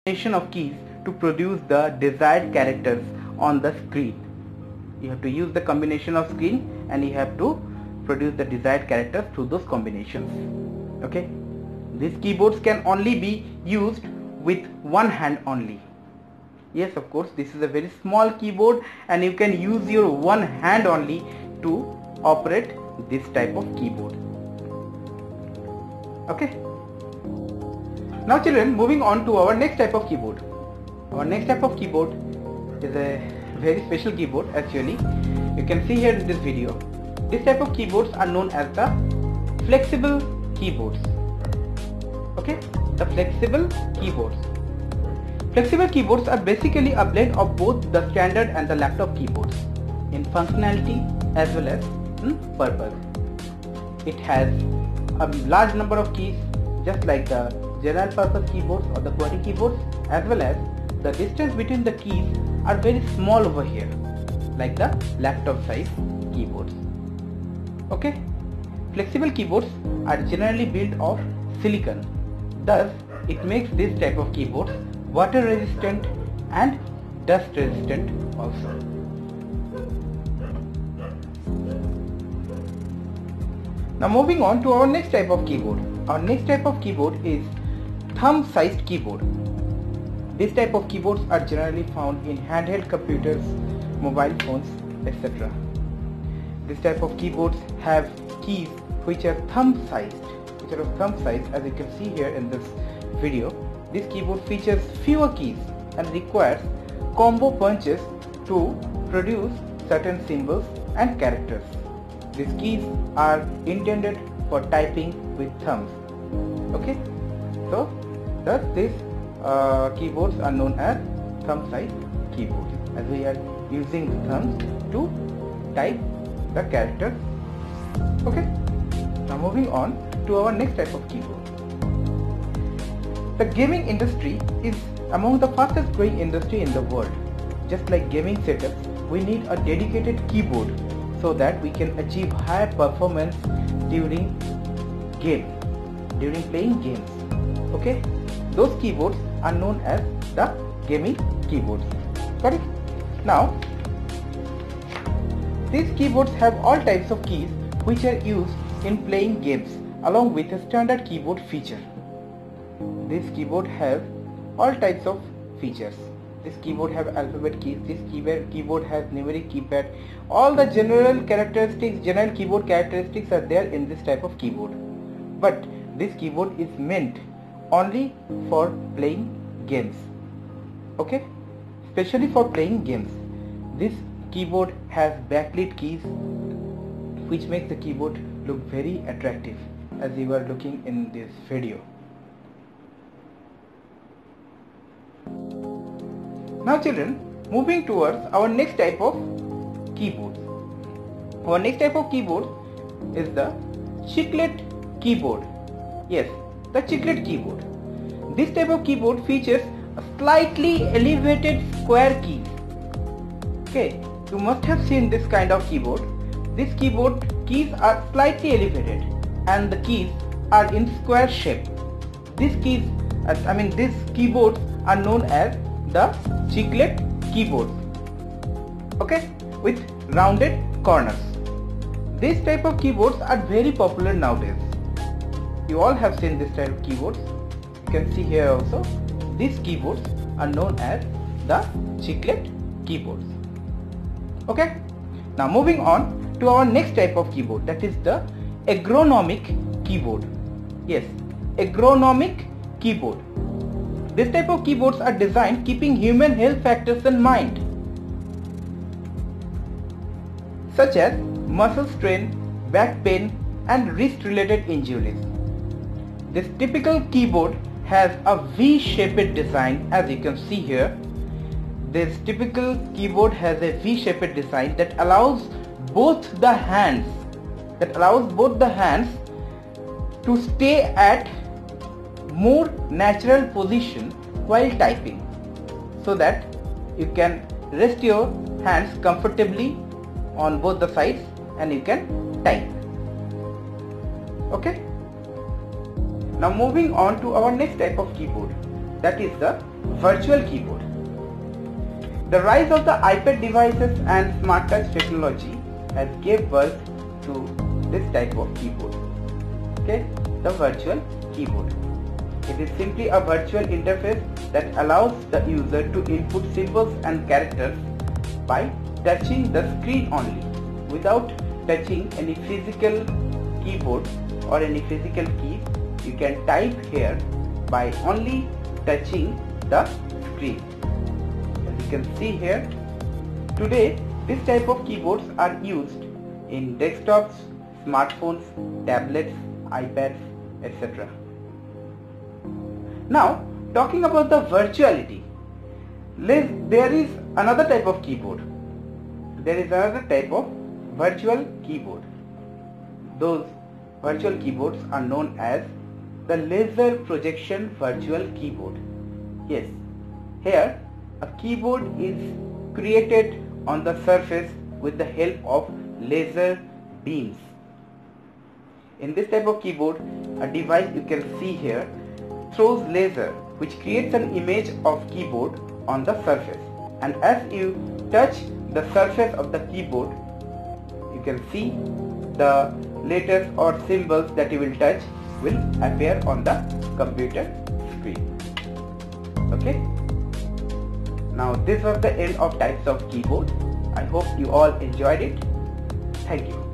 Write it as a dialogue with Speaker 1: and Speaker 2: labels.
Speaker 1: combination of keys to produce the desired characters on the screen. You have to use the combination of screen and you have to produce the desired characters through those combinations. Okay, these keyboards can only be used with one hand only. Yes, of course, this is a very small keyboard and you can use your one hand only to operate this type of keyboard. Okay. Now children, moving on to our next type of keyboard. Our next type of keyboard is a very special keyboard actually. You can see here in this video. This type of keyboards are known as the flexible keyboards. Okay, the flexible keyboards. Flexible keyboards are basically a blend of both the standard and the laptop keyboards in functionality as well as in purpose. It has a large number of keys just like the general purpose keyboards or the QWERTY keyboards, as well as the distance between the keys are very small over here like the laptop size keyboards. Okay, flexible keyboards are generally built of silicon, thus it makes this type of keyboards water resistant and dust resistant also. Now moving on to our next type of keyboard. Our next type of keyboard is thumb sized keyboard. This type of keyboards are generally found in handheld computers, mobile phones, etc. This type of keyboards have keys which are thumb sized, as you can see here in this video. This keyboard features fewer keys and requires combo punches to produce certain symbols and characters. These keys are intended for typing with thumbs. Okay, so thus these keyboards are known as thumb sized keyboards, as we are using the thumbs to type the characters. Okay, now moving on to our next type of keyboard. The gaming industry is among the fastest growing industry in the world. Just like gaming setups, we need a dedicated keyboard so that we can achieve higher performance during playing games. Okay, those keyboards are known as the gaming keyboards. Got it? Now, these keyboards have all types of keys which are used in playing games along with a standard keyboard feature. This keyboard have all types of features. This keyboard have alphabet keys, this keyboard has numeric keypad. All the general keyboard characteristics are there in this type of keyboard. But this keyboard is meant only for playing games. Okay, especially for playing games. This keyboard has backlit keys which makes the keyboard look very attractive as you are looking in this video. Now children, moving towards our next type of keyboard. Our next type of keyboard is the chiclet keyboard. Yes, the chiclet keyboard. This type of keyboard features a slightly elevated square keys. Okay, you must have seen this kind of keyboard. This keyboard keys are slightly elevated and the keys are in square shape. These keyboards are known as the chiclet keyboard. Okay, with rounded corners. This type of keyboards are very popular nowadays. You all have seen this type of keyboards. You can see here also. These keyboards are known as the chiclet keyboards. Okay, now moving on to our next type of keyboard, that is the ergonomic keyboard. Yes, ergonomic keyboard. This type of keyboards are designed keeping human health factors in mind, such as muscle strain, back pain and wrist related injuries. This typical keyboard has a V-shaped design, as you can see here. This typical keyboard has a V-shaped design that allows both the hands to stay at more natural position while typing, so that you can rest your hands comfortably on both the sides and you can type. Okay, now moving on to our next type of keyboard, that is the virtual keyboard. The rise of the iPad devices and smart touch technology has gave birth to this type of keyboard. Okay, the virtual keyboard. It is simply a virtual interface that allows the user to input symbols and characters by touching the screen only, without touching any physical keyboard or any physical keys. You can type here by only touching the screen. As you can see here, today this type of keyboards are used in desktops, smartphones, tablets, iPads, etc. Now, talking about the virtuality, there is another type of keyboard. There is another type of virtual keyboard. Those virtual keyboards are known as the laser projection virtual keyboard. Yes, here a keyboard is created on the surface with the help of laser beams. In this type of keyboard, a device you can see here throws laser which creates an image of keyboard on the surface, and as you touch the surface of the keyboard, you can see the letters or symbols that you will touch will appear on the computer screen. Okay, now this was the end of types of keyboard. I hope you all enjoyed it. Thank you.